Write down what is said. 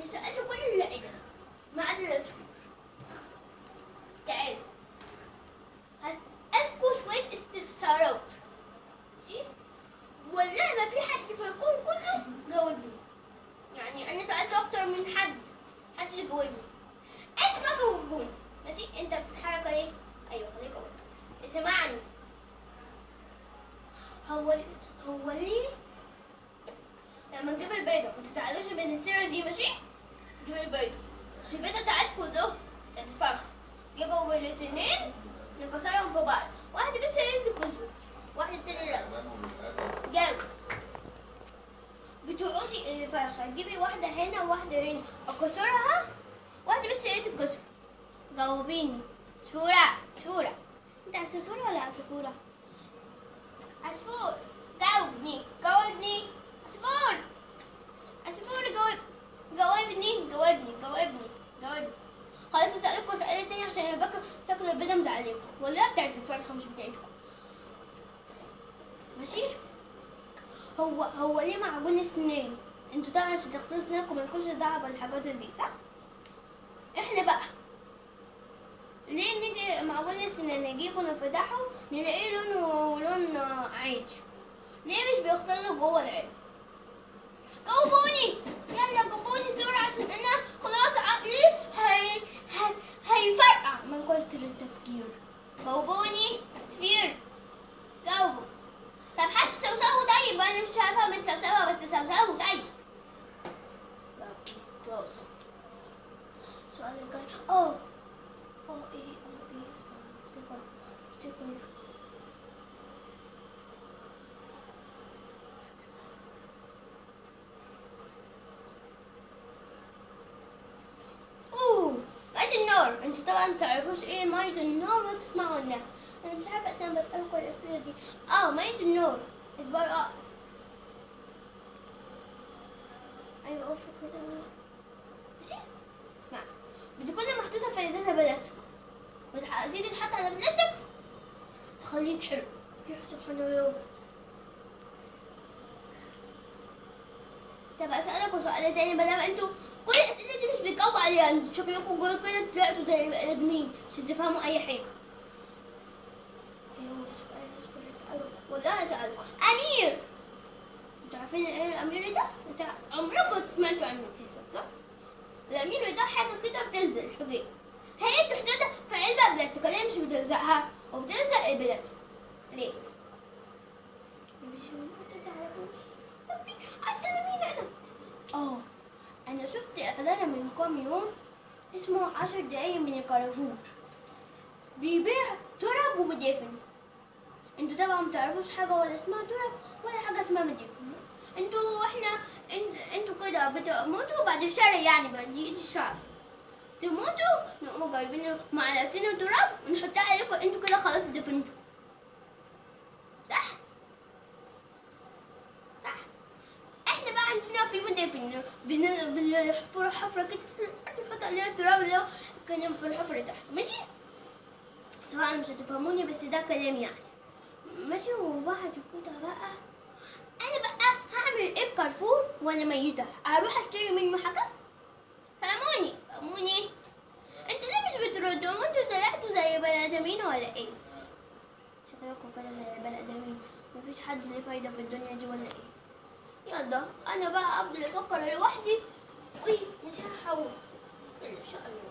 اني سألت كل اللعيبة ما عدا الأسود. تعالوا هسألكوا شوية استفسارات، ماشي؟ والله ما في حد في الكون كله جاوبني. يعني أنا سألت أكتر من حد، محدش جاوبني. أنت ما جاوبتني، ماشي؟ أنت بتتحرك ليه؟ أيوه خليك أقول. اسمعني. هو ليه لما نجيب البيضة ما تزعلوش من السيرة دي، ماشي؟ نجيب البيضة، بس البيضة بتاعتكوا ده بتاعت الفرخ، جيبوا بيضتين نكسرهم في بعض، واحدة بس هي اللي تتكسر، واحدة التانية لا. جاوب. بتقعدي الفرخة تجيبي واحدة هنا وواحدة هنا، أكسرها، واحدة بس هي تتكسر. جاوبيني. عصفورة. أنت عصفورة ولا عصفورة؟ عصفور. جاوبني. عصفور جاوبني. خلاص اسألكوا سؤال تاني عشان يبقى شكل البيضة مزعلكوا، ولا بتاعت الفرخة مش بتاعتكم، ماشي؟ هو ليه معجون السنان؟ انتوا طبعا عشان تغسلوا سنانكم مالكوش دعوة بالحاجات دي، صح؟ احنا بقى ليه نيجي معجون السنان نجيبه نفتحه نلاقيه لون عادي؟ ليه مش بيختلوا جوه العين؟ جاوبوني بسرعة عشان انا خلاص عقلي هيفرقع من كتر التفكير. جاوبوني. سفير. جاوبوا. طب حتى سوسو طيب، انا مش هفهم السوسوة بس سوسو طيب. خلاص. السؤال الجاي ايه افتكر مية النار. انتوا طبعا متعرفوش ايه مية النار ولا تسمعوا عنها. انا مش عارفة اصلا بسألكوا الاسئلة دي. مية النار اصبر. ايوه اقف كده، ماشي؟ اسمع، بتكون محطوطة في ازازة بلاستيك، تيجي تحط على بلاستيك تخليه يتحرق. يا سبحان الله. طب اسألكوا سؤال تاني، بدل انتوا كل الاسئلة دي مش بتجاوبوا عليها، انتوا شكلكم كده طلعتوا زي البني ادمين عشان تفهموا اي حاجة. ايوه السؤال اسأله ولا اسألكوا امير. انتوا عارفين ايه الامير ده؟ عمركم سمعتوا عنه اساسا، صح؟ الامير ده حاجة كده بتلزق الحجيج، هي بتحطها في علبة بلاستيك، ليه مش بتلزقها وبتلزق البلاستيك؟ ليه؟ مش تعرفوش؟ اصل مين انا؟ انا شفت اعلان من كام يوم اسمه 10 دقايق من الكارفور، بيبيع تراب ومدافن. انتوا طبعا متعرفوش حاجة ولا اسمها تراب ولا حاجة اسمها مدافن. انتوا كده بتموتوا بعد شهر، يعني بعد دقيقة الشهر تموتوا، نقوموا جايبين معلقتين تراب ونحطها عليكم، انتوا كده خلاص اتدفنتوا، صح؟ احنا بقى عندنا في مدافن بنحفر حفرة كده نحط عليها التراب اللي هو كان في الحفرة تحت، ماشي؟ طبعا مش هتفهموني بس ده كلام يعني، ماشي؟ وبعد كده بقى انا بقى هعمل ايه بكارفور وانا ميتة؟ اروح اشتري منه حاجة؟ فهموني. انتوا ليه مش بتردوا؟ انتوا طلعتوا زي بني ادمين ولا ايه؟ شكلكم كده زي بني ادمين، مفيش حد ليه فايدة في الدنيا دي ولا ايه؟ يلا انا بقى افضل افكر لوحدي ومش هحاول ان شاء الله.